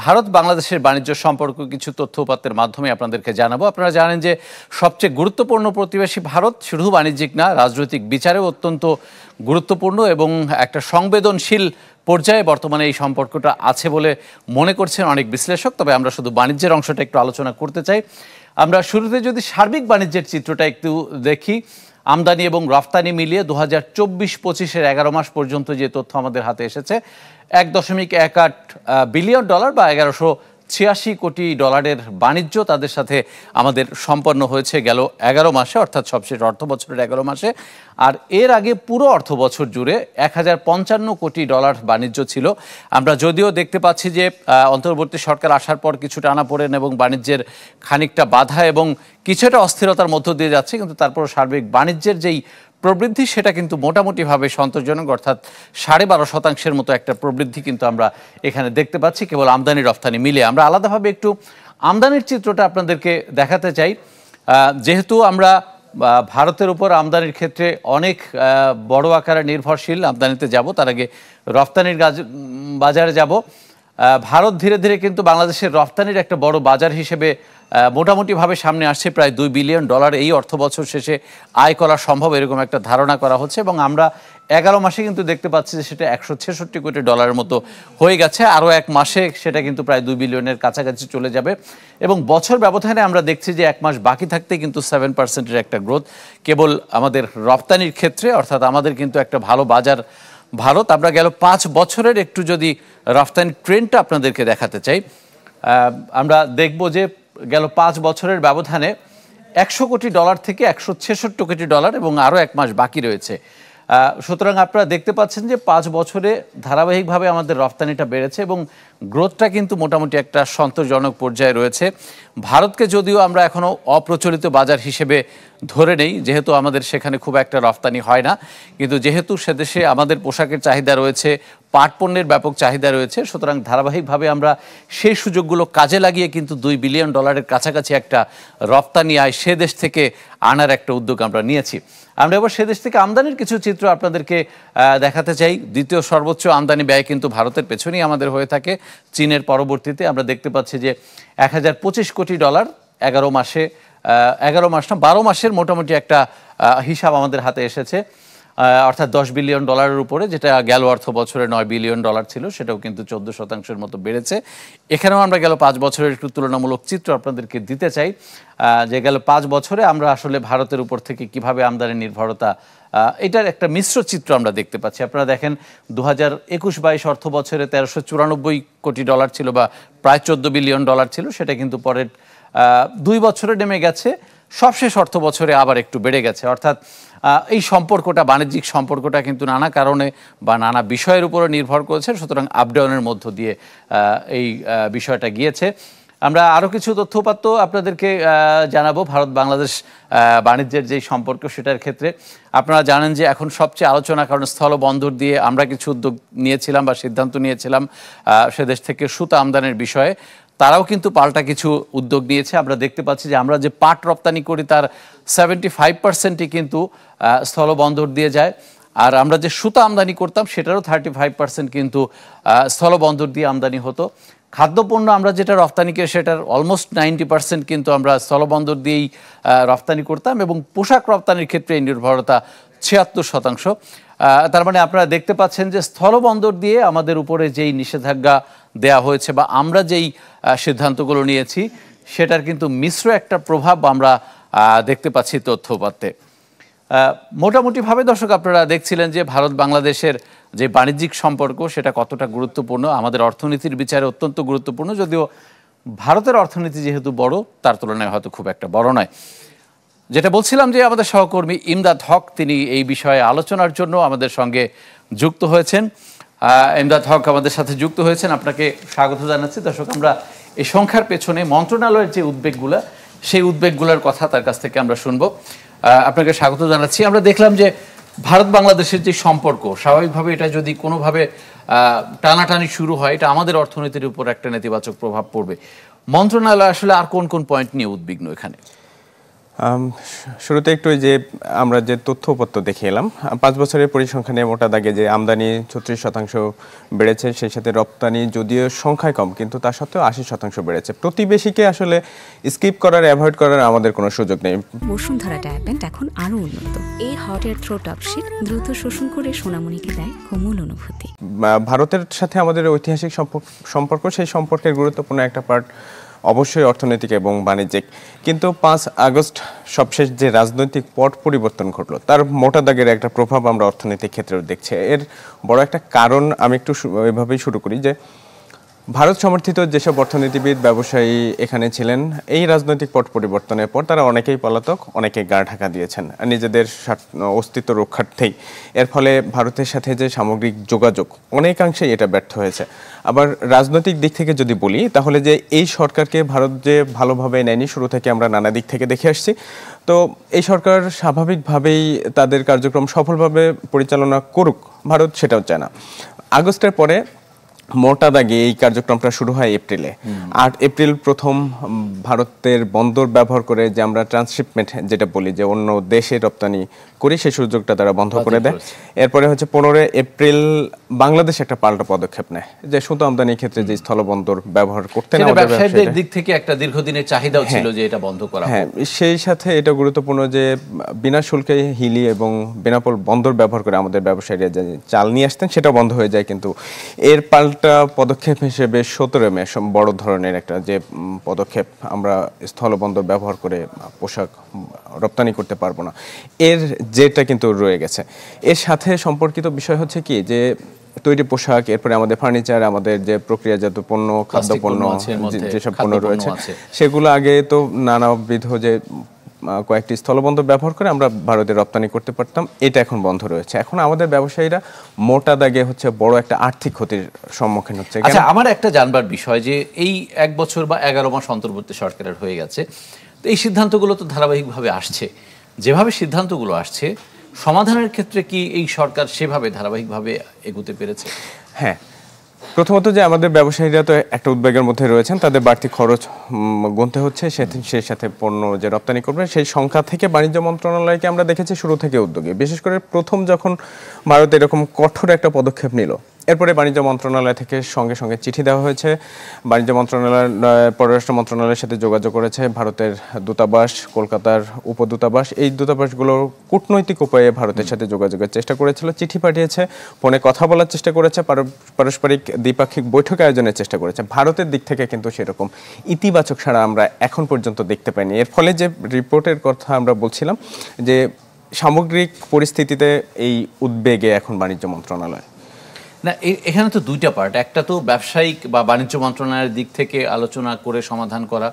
ভারত বাংলাদেশের বাণিজ্য সম্পর্ক কিছু তথ্য উপাত্তের মাধ্যমে আপনাদেরকে জানাবো। আপনারা জানেন যে সবচেয়ে গুরুত্বপূর্ণ প্রতিবেশী ভারত শুধু বাণিজ্যিক না, রাজনৈতিক বিচারেও অত্যন্ত গুরুত্বপূর্ণ এবং একটা সংবেদনশীল পর্যায়ে বর্তমানে এই সম্পর্কটা আছে বলে মনে করছেন অনেক বিশ্লেষক। তবে আমরা শুধু বাণিজ্যের অংশটা একটু আলোচনা করতে চাই। আমরা শুরুতে যদি সার্বিক বাণিজ্যের চিত্রটা একটু দেখি, আমদানি এবং রফতানি মিলিয়ে 2024-25-এর 11 মাস পর্যন্ত যে তথ্য আমাদের হাতে এসেছে, $1.18 বিলিয়ন বা 1186 কোটি ডলারের বাণিজ্য তাদের সাথে আমাদের সম্পন্ন হয়েছে গেল 11 মাসে, অর্থাৎ সবশেষ অর্থ বছরের 11 মাসে। আর এর আগে পুরো অর্থ বছর জুড়ে 1055 কোটি ডলার বাণিজ্য ছিল। আমরা যদিও দেখতে পাচ্ছি যে অন্তর্বর্তী সরকার আসার পর কিছু টানাপোড়েন এবং বাণিজ্যের খানিকটা বাধা এবং কিছুটা অস্থিরতার মধ্য দিয়ে যাচ্ছে, কিন্তু তারপর সার্বিক বাণিজ্যের যেই প্রবৃদ্ধি সেটা কিন্তু মোটামুটিভাবে সন্তোষজনক, অর্থাৎ 12.5% মতো একটা প্রবৃদ্ধি কিন্তু আমরা এখানে দেখতে পাচ্ছি কেবল আমদানি রফতানি মিলিয়ে। আমরা আলাদাভাবে একটু আমদানির চিত্রটা আপনাদেরকে দেখাতে চাই। যেহেতু আমরা ভারতের উপর আমদানির ক্ষেত্রে অনেক বড় আকারে নির্ভরশীল, আমদানিতে যাব, তার আগে রফতানির বাজারে যাব। ভারত ধীরে ধীরে কিন্তু বাংলাদেশের রফতানির একটা বড় বাজার হিসেবে মোটামুটিভাবে সামনে আসছে। প্রায় $2 বিলিয়ন এই অর্থ বছর শেষে আয় করা সম্ভব, এরকম একটা ধারণা করা হচ্ছে এবং আমরা 11 মাসে কিন্তু দেখতে পাচ্ছি যে সেটা $166 কোটি মতো হয়ে গেছে। আরও এক মাসে সেটা কিন্তু প্রায় $2 বিলিয়নের কাছাকাছি চলে যাবে এবং বছর ব্যবধানে আমরা দেখছি যে এক মাস বাকি থাকতে কিন্তু 7%-এর একটা গ্রোথ কেবল আমাদের রপ্তানির ক্ষেত্রে, অর্থাৎ আমাদের কিন্তু একটা ভালো বাজার ভারত। আমরা গেল 5 বছরের একটু যদি রফতানির ট্রেন্ডটা আপনাদেরকে দেখাতে চাই, আমরা দেখব যে গেল 5 বছরের ব্যবধানে $100 কোটি থেকে $166 কোটি এবং আরও এক মাস বাকি রয়েছে। সুতরাং আপনারা দেখতে পাচ্ছেন যে 5 বছরে ধারাবাহিকভাবে আমাদের রফতানিটা বেড়েছে এবং গ্রোথটা কিন্তু মোটামুটি একটা সন্তোষজনক পর্যায়ে রয়েছে। ভারতকে যদিও আমরা এখনও অপ্রচলিত বাজার হিসেবে ধরে নেই, যেহেতু আমাদের সেখানে খুব একটা রফতানি হয় না, কিন্তু যেহেতু সেদেশে আমাদের পোশাকের চাহিদা রয়েছে, পাট পণ্যের ব্যাপক চাহিদা রয়েছে, সুতরাং ধারাবাহিকভাবে আমরা সেই সুযোগগুলো কাজে লাগিয়ে কিন্তু $2 বিলিয়ন কাছাকাছি একটা রফতানি আয় সে দেশ থেকে আনার একটা উদ্যোগ আমরা নিয়েছি। আমরা এবার সে দেশ থেকে আমদানির কিছু চিত্র আপনাদেরকে দেখাতে চাই। দ্বিতীয় সর্বোচ্চ আমদানি ব্যয় কিন্তু ভারতের পেছনেই আমাদের হয়ে থাকে, চীনের পরবর্তীতে। আমরা দেখতে পাচ্ছি যে $1025 কোটি 11 মাসে 12 মাসের মোটামুটি একটা হিসাব আমাদের হাতে এসেছে, অর্থাৎ $10 বিলিয়ন উপরে, যেটা গেল অর্থ বছরে $9 বিলিয়ন ছিল, সেটাও কিন্তু 14%-এর মতো বেড়েছে। এখানেও আমরা গেল 5 বছরের একটু তুলনামূলক চিত্র আপনাদেরকে দিতে চাই যে গেল 5 বছরে আমরা আসলে ভারতের উপর থেকে কিভাবে আমদানি নির্ভরতা, এটার একটা মিশ্র চিত্র আমরা দেখতে পাচ্ছি। আপনারা দেখেন 2021-22 অর্থ বছরে $1394 কোটি ছিল বা প্রায় $14 বিলিয়ন ছিল, সেটা কিন্তু পরের 2 বছরে নেমে গেছে, সবশেষ অর্থ বছরে আবার একটু বেড়ে গেছে। অর্থাৎ এই সম্পর্কটা, বাণিজ্যিক সম্পর্কটা কিন্তু নানা কারণে বা নানা বিষয়ের উপরে নির্ভর করেছে, সুতরাং আপডাউনের মধ্য দিয়ে এই বিষয়টা গিয়েছে। আমরা আরও কিছু তথ্যপাত্র আপনাদেরকে জানাবো ভারত বাংলাদেশ বাণিজ্যের যেই সম্পর্ক সেটার ক্ষেত্রে। আপনারা জানেন যে এখন সবচেয়ে আলোচনা, কারণ স্থলবন্দর দিয়ে আমরা কিছু উদ্যোগ নিয়েছিলাম বা সিদ্ধান্ত নিয়েছিলাম সে দেশ থেকে সুতা আমদানির বিষয়ে, তারাও কিন্তু পাল্টা কিছু উদ্যোগ নিয়েছে। আমরা দেখতে পাচ্ছি যে আমরা যে পাট রপ্তানি করি তার 75%-ই কিন্তু স্থলবন্দর দিয়ে যায়, আর আমরা যে সুতা আমদানি করতাম সেটারও 35% কিন্তু স্থলবন্দর দিয়ে আমদানি হতো। খাদ্যপণ্য আমরা যেটা রপ্তানি করি সেটার অলমোস্ট 90% কিন্তু আমরা স্থলবন্দর দিয়েই রপ্তানি করতাম এবং পোশাক রপ্তানির ক্ষেত্রে এই নির্ভরতা 76%। তার মানে আপনারা দেখতে পাচ্ছেন যে স্থলবন্দর দিয়ে আমাদের উপরে যেই নিষেধাজ্ঞা দেয়া হয়েছে বা আমরা যেই সিদ্ধান্তগুলো নিয়েছি সেটার কিন্তু মিশ্র একটা প্রভাব আমরা দেখতে পাচ্ছি তথ্যপাত্রে। মোটামুটিভাবে দর্শক আপনারা দেখছিলেন যে ভারত বাংলাদেশের যে বাণিজ্যিক সম্পর্ক সেটা কতটা গুরুত্বপূর্ণ, আমাদের অর্থনীতির বিচারে অত্যন্ত গুরুত্বপূর্ণ, যদিও ভারতের অর্থনীতি যেহেতু বড় তার তুলনায় হয়তো খুব একটা বড় নয়। যেটা বলছিলাম যে আমাদের সহকর্মী ইমদাদ হক তিনি এই বিষয়ে আলোচনার জন্য আমাদের সঙ্গে যুক্ত হয়েছেন। ইমদাদ হক আমাদের সাথে যুক্ত হয়েছেন, আপনাকে স্বাগত জানাচ্ছি। দর্শক, আমরা এই সংখ্যার পেছনে মন্ত্রণালয়ের যে উদ্বেগগুলো, সেই উদ্বেগগুলোর কথা তার কাছ থেকে আমরা শুনবো। আপনাকে স্বাগত জানাচ্ছি। আমরা দেখলাম যে ভারত বাংলাদেশের যে সম্পর্ক, স্বাভাবিকভাবে এটা যদি কোনোভাবে টানাটানি শুরু হয়, এটা আমাদের অর্থনীতির উপর একটা নেতিবাচক প্রভাব পড়বে। মন্ত্রণালয় আসলে আর কোন কোন পয়েন্ট নিয়ে উদ্বিগ্ন এখানে? শুরুতে একটু যে আমরা যে তথ্যপত্র দেখে এলাম 5 বছরের পরিসংখ্যানে মোটা দাগে যে আমদানি 36% বেড়েছে, সেই সাথে রপ্তানি যদিও সংখ্যায় কম কিন্তু তা সত্ত্বেও 80% বেড়েছে। প্রতিবেশীকে আসলে স্কিপ করার, অ্যাভয়েড করার আমাদের কোনো সুযোগ নেই। বসুন্ধরা ডায়ার প্যান্ট এখন আরো উন্নত। এই hot air through top sheet দ্রুত শোষণ করে সোনামণিকে দেয় কোমল অনুভূতি। ভারতের সাথে আমাদের ঐতিহাসিক সম্পর্ক, সেই সম্পর্কের গুরুত্বপূর্ণ একটা পার্ট অবশ্যই অর্থনৈতিক এবং বাণিজ্যিক। কিন্তু 5 আগস্ট সবশেষ যে রাজনৈতিক পট পরিবর্তন ঘটলো, তার মোটা দাগের একটা প্রভাব আমরা অর্থনৈতিক ক্ষেত্রেও দেখছি। এর বড় একটা কারণ আমি একটু এভাবেই শুরু করি যে ভারত সমর্থিত যেসব অর্থনীতিবিদ, ব্যবসায়ী এখানে ছিলেন, এই রাজনৈতিক পট পরিবর্তনের পর তারা অনেকেই পলাতক, অনেকেই গা ঢাকা দিয়েছেন নিজেদের অস্তিত্ব রক্ষার্থেই। এর ফলে ভারতের সাথে যে সামগ্রিক যোগাযোগ অনেকাংশেই এটা ব্যর্থ হয়েছে। আবার রাজনৈতিক দিক থেকে যদি বলি, তাহলে যে এই সরকারকে ভারত যে ভালোভাবে নেয়নি, শুরু থেকে আমরা নানা দিক থেকে দেখে আসছি। তো এই সরকার স্বাভাবিকভাবেই তাদের কার্যক্রম সফলভাবে পরিচালনা করুক, ভারত সেটাও চায় না। আগস্টের পরে মোটা দাগে এই কার্যক্রমটা শুরু হয় এপ্রিলে। 8 এপ্রিল প্রথম ভারতের বন্দর ব্যবহার করে যে আমরা ট্রান্সশিপমেন্ট যেটা বলি, যে অন্য দেশে রপ্তানি করি, সেই সুযোগটা তারা বন্ধ করে দেয়। এরপরে হচ্ছে 15 এপ্রিল বাংলাদেশ একটা পাল্টা পদক্ষেপ নেয়, যে সুতো আমদানির ক্ষেত্রে যে স্থলবন্দর ব্যবহার করতে না, ব্যবসায়ীদের দিক থেকে একটা দীর্ঘদিনের চাহিদাও ছিল যে এটা বন্ধ করা। হ্যাঁ, সেই সাথে এটা গুরুত্বপূর্ণ যে বিনা শুল্কে হিলি এবং বেনাপোল বন্দর ব্যবহার করে আমাদের ব্যবসায়ীরা যে চাল নিয়ে আসতেন, সেটা বন্ধ হয়ে যায়। কিন্তু এর পাল্টা পদক্ষেপ হিসেবে 17 মে বড় ধরনের একটা যে পদক্ষেপ, আমরা স্থলবন্দর ব্যবহার করে পোশাক রপ্তানি করতে পারবো না, এর যেটা কিন্তু রয়ে গেছে। এর সাথে সম্পর্কিত বিষয় হচ্ছে কি, যে তৈরি পোশাক, এরপরে আমাদের ফার্নিচার, আমাদের যে প্রক্রিয়াজাত পণ্য, খাদ্যপণ্য, যেসব পণ্য রয়েছে, সেগুলো আগে তো নানাবিধ যে কয়েকটি স্থলবন্দর ব্যবহার করে আমরা ভারতে রপ্তানি করতে পারতাম, এটা এখন বন্ধ রয়েছে। এখন আমাদের ব্যবসায়ীরা মোটা দাগে হচ্ছে বড় একটা আর্থিক ক্ষতির সম্মুখীন হচ্ছে। আচ্ছা, আমার একটা জানবার বিষয় যে এই 1 বছর বা 11 মাস অন্তর্বর্তী সরকারের হয়ে গেছে, তো এই সিদ্ধান্তগুলো তো ধারাবাহিকভাবে আসছে, যেভাবে সিদ্ধান্তগুলো আসছে, সমাধানের ক্ষেত্রে কি এই সরকার সেভাবে ধারাবাহিকভাবে এগোতে পেরেছে? হ্যাঁ, প্রথমত যে আমাদের ব্যবসায়ীরা তো একটা উদ্বেগের মধ্যে রয়েছেন, তাদের বাড়তি খরচ গুনতে হচ্ছে, সেই সাথে পণ্য যে রপ্তানি করবে সেই সংখ্যা থেকে বাণিজ্য মন্ত্রণালয়কে আমরা দেখেছি শুরু থেকে উদ্যোগী। বিশেষ করে প্রথম যখন ভারত এরকম কঠোর একটা পদক্ষেপ নিল, এরপরে বাণিজ্য মন্ত্রণালয় থেকে সঙ্গে সঙ্গে চিঠি দেওয়া হয়েছে। বাণিজ্য মন্ত্রণালয় পররাষ্ট্র মন্ত্রণালয়ের সাথে যোগাযোগ করেছে ভারতের দূতাবাস, কলকাতার উপদূতাবাস, এই দূতাবাসগুলো কূটনৈতিক উপায়ে ভারতের সাথে যোগাযোগের চেষ্টা করেছিল, চিঠি পাঠিয়েছে, ফোনে কথা বলার চেষ্টা করেছে, পারস্পরিক দ্বিপাক্ষিক বৈঠক আয়োজনের চেষ্টা করেছে। ভারতের দিক থেকে কিন্তু সেরকম ইতিবাচক সাড়া আমরা এখন পর্যন্ত দেখতে পাইনি। এর ফলে যে রিপোর্টের কথা আমরা বলছিলাম, যে সামগ্রিক পরিস্থিতিতে এই উদ্বেগে এখন বাণিজ্য মন্ত্রণালয়। না, এখানে তো দুইটা পার্ট, একটা তো ব্যবসায়িক বা বাণিজ্য মন্ত্রণালয়ের দিক থেকে আলোচনা করে সমাধান করা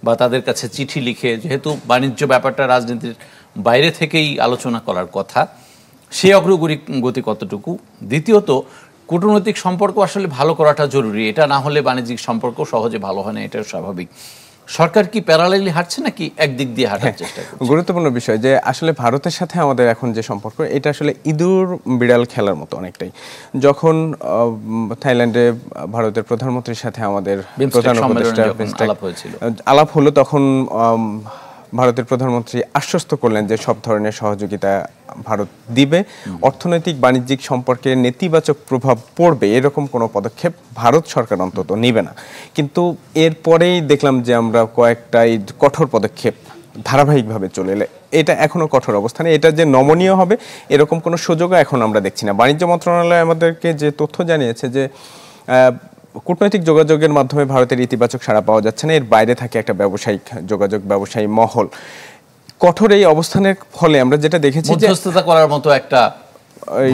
বা তাদের কাছে চিঠি লিখে, যেহেতু বাণিজ্য ব্যাপারটা রাজনীতির বাইরে থেকেই আলোচনা করার কথা, সেই অগ্রগতি কতটুকু। দ্বিতীয়ত, কূটনৈতিক সম্পর্ক আসলে ভালো করাটা জরুরি, এটা না হলে বাণিজ্যিক সম্পর্ক সহজে ভালো হয় না, এটা স্বাভাবিক। সরকার কি প্যারালালি হাঁটছে নাকি একদিক দিয়ে হাঁটার চেষ্টা করছে? গুরুত্বপূর্ণ বিষয় যে আসলে ভারতের সাথে আমাদের এখন যে সম্পর্ক, এটা আসলে ইঁদুর বিড়াল খেলার মতো অনেকটাই। যখন থাইল্যান্ডে ভারতের প্রধানমন্ত্রীর সাথে আমাদের প্রধান উপদেষ্টা আলাপ হলো, তখন ভারতের প্রধানমন্ত্রী আশ্বস্ত করলেন যে সব ধরনের সহযোগিতা ভারত দিবে, অর্থনৈতিক বাণিজ্যিক সম্পর্কে নেতিবাচক প্রভাব পড়বে এরকম কোনো পদক্ষেপ ভারত সরকার অন্তত নেবে না। কিন্তু এরপরেই দেখলাম যে আমরা কয়েকটা কঠোর পদক্ষেপ ধারাবাহিকভাবে চলে এলে, এটা এখনো কঠোর অবস্থানে, এটা যে নমনীয় হবে এরকম কোনো সুযোগও এখন আমরা দেখছি না। বাণিজ্য মন্ত্রণালয় আমাদেরকে যে তথ্য জানিয়েছে যে কূটনৈতিক যোগাযোগের মাধ্যমে ভারতের ইতিবাচক সাড়া পাওয়া যাচ্ছে না, এর বাইরে থাকে একটা ব্যবসায়িক যোগাযোগ, ব্যবসায়ী মহল। কঠোর এই অবস্থানের ফলে আমরা যেটা দেখেছি যে মধ্যস্থতা করার মতো একটা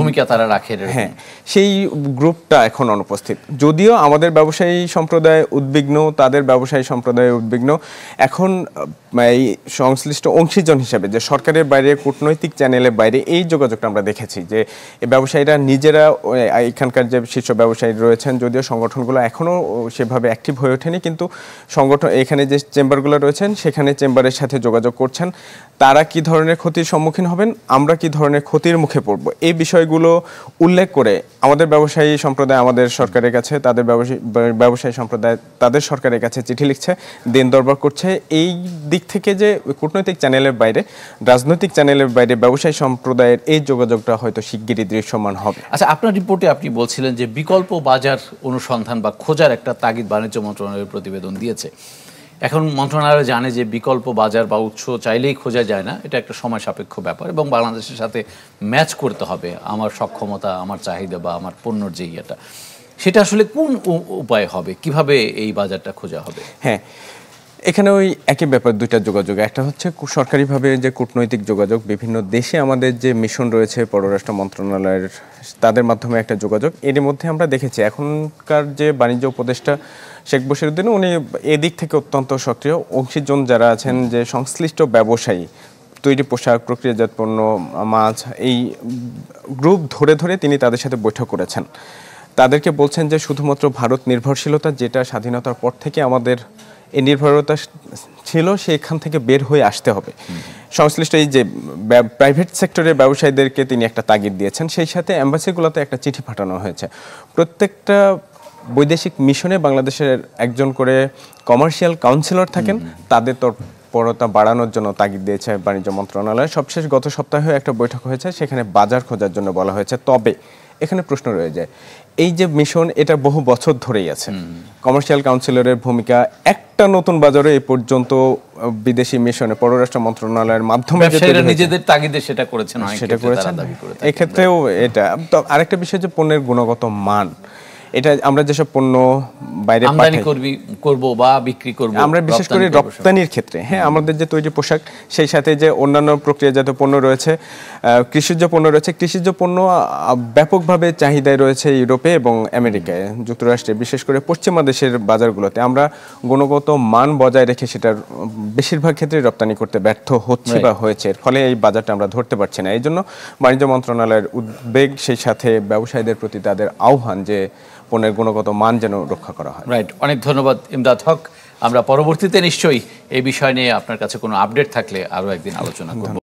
ভূমিকা তারা রাখে, হ্যাঁ, সেই গ্রুপটা এখন অনুপস্থিত। যদিও আমাদের ব্যবসায়ী সম্প্রদায় উদ্বিগ্ন, তাদের ব্যবসায়ী সম্প্রদায় উদ্বিগ্ন। এখন এই সংশ্লিষ্ট অংশীজন হিসেবে যে সরকারের বাইরে, কূটনৈতিক চ্যানেলের বাইরে এই যোগাযোগটা আমরা দেখেছি যে এই ব্যবসায়ীরা নিজেরা, এখানকার যে শীর্ষ ব্যবসায়ী রয়েছেন, যদিও সংগঠনগুলো এখনও সেভাবে অ্যাক্টিভ হয়ে ওঠেনি, কিন্তু সংগঠন এখানে যে চেম্বারগুলো রয়েছেন সেখানে চেম্বারের সাথে যোগাযোগ করছেন। তারা কি ধরনের ক্ষতির সম্মুখীন হবেন, আমরা কি ধরনের ক্ষতির মুখে পড়ব, এই বিষয়গুলো উল্লেখ করে আমাদের ব্যবসায়ী সম্প্রদায় আমাদের সরকারের কাছে, তাদের ব্যবসায়ী সম্প্রদায় তাদের সরকারের কাছে চিঠি লিখছে, দিন দরবার করছে। এই দিক দিক থেকে যে কূটনৈতিক চ্যানেলের বাইরে, রাজনৈতিক চ্যানেলের বাইরে ব্যবসায়ী সম্প্রদায়ের এই যোগাযোগটা হয়তো শিগগিরই দৃশ্যমান হবে। আচ্ছা, আপনার রিপোর্টে আপনি বলছিলেন যে বিকল্প বাজার অনুসন্ধান বা খোঁজার একটা তাগিদ বাণিজ্য মন্ত্রণালয়ের প্রতিবেদন দিয়েছে। এখন মন্ত্রণালয় জানে যে বিকল্প বাজার বা উৎস চাইলেই খোঁজা যায় না, এটা একটা সময় সাপেক্ষ ব্যাপার এবং বাংলাদেশের সাথে ম্যাচ করতে হবে আমার সক্ষমতা, আমার চাহিদা বা আমার পণ্যর যে ইয়েটা, সেটা আসলে কোন উপায় হবে, কিভাবে এই বাজারটা খোঁজা হবে? হ্যাঁ, এখানে ওই একই ব্যাপার, দুইটা যোগাযোগ। একটা হচ্ছে সরকারিভাবে যে কূটনৈতিক যোগাযোগ, বিভিন্ন দেশে আমাদের যে মিশন রয়েছে পররাষ্ট্র মন্ত্রণালয়ের, তাদের মাধ্যমে একটা যোগাযোগ। এর মধ্যে আমরা দেখেছি এখনকার যে বাণিজ্য উপদেষ্টা শেখ বশিরউদ্দিন, উনি এদিক থেকে অত্যন্ত সক্রিয়। অংশীজন যারা আছেন, যে সংশ্লিষ্ট ব্যবসায়ী, তৈরি পোশাক, প্রক্রিয়াজাত পণ্য, মাছ, এই গ্রুপ ধরে ধরে তিনি তাদের সাথে বৈঠক করেছেন। তাদেরকে বলছেন যে শুধুমাত্র ভারত নির্ভরশীলতা, যেটা স্বাধীনতার পর থেকে আমাদের এই নির্ভরতা ছিল, সেখান থেকে বের হয়ে আসতে হবে। সংশ্লিষ্ট এই যে প্রাইভেট সেক্টরের ব্যবসায়ীদেরকে তিনি একটা তাগিদ দিয়েছেন। সেই সাথে অ্যাম্বাসিগুলোতে একটা চিঠি পাঠানো হয়েছে। প্রত্যেকটা বৈদেশিক মিশনে বাংলাদেশের একজন করে কমার্শিয়াল কাউন্সিলর থাকেন, তাদের তৎপরতা বাড়ানোর জন্য তাগিদ দিয়েছে বাণিজ্য মন্ত্রণালয়। সবশেষ গত সপ্তাহে একটা বৈঠক হয়েছে, সেখানে বাজার খোঁজার জন্য বলা হয়েছে। তবে এখানে প্রশ্ন রয়ে যায়, এই যে মিশন, এটা বহু বছর ধরেই আছে। কমার্শিয়াল কাউন্সিলরের ভূমিকা, একটা নতুন বাজারে এই পর্যন্ত বিদেশি মিশনে পররাষ্ট্র মন্ত্রণালয়ের মাধ্যমে নিজেদের তাগিদে সেটা করেছেন, সেটা করেছেন। এক্ষেত্রেও এটা তো আরেকটা বিষয় যে পণ্যের গুণগত মান, এটা আমরা যেসব পণ্য বাইরে করব বা বিক্রি করব, আমরা বিশেষ করে রপ্তানির ক্ষেত্রে, হ্যাঁ, আমাদের যে তৈরি পোশাক, সেই সাথে যে অন্যান্য প্রক্রিয়াজাত পণ্য রয়েছে, কৃষিজ পণ্য রয়েছে, কৃষিজ পণ্য ব্যাপকভাবে চাহিদায় রয়েছে ইউরোপে এবং আমেরিকায়, যুক্তরাষ্ট্রে, বিশেষ করে পশ্চিমা দেশের বাজারগুলোতে। আমরা গুণগত মান বজায় রেখে সেটার বেশিরভাগ ক্ষেত্রে রপ্তানি করতে ব্যর্থ হচ্ছে বা হয়েছে। এর ফলে এই বাজারটা আমরা ধরতে পারছি না। এই জন্য বাণিজ্য মন্ত্রণালয়ের উদ্বেগ, সেই সাথে ব্যবসায়ীদের প্রতি তাদের আহ্বান যে পণ্যের গুণগত মান যেন রক্ষা করা হয়। রাইট, অনেক ধন্যবাদ ইমদাদ হক। আমরা পরবর্তীতে নিশ্চয়ই এই বিষয় নিয়ে আপনার কাছে কোনো আপডেট থাকলে আরও একদিন আলোচনা করব।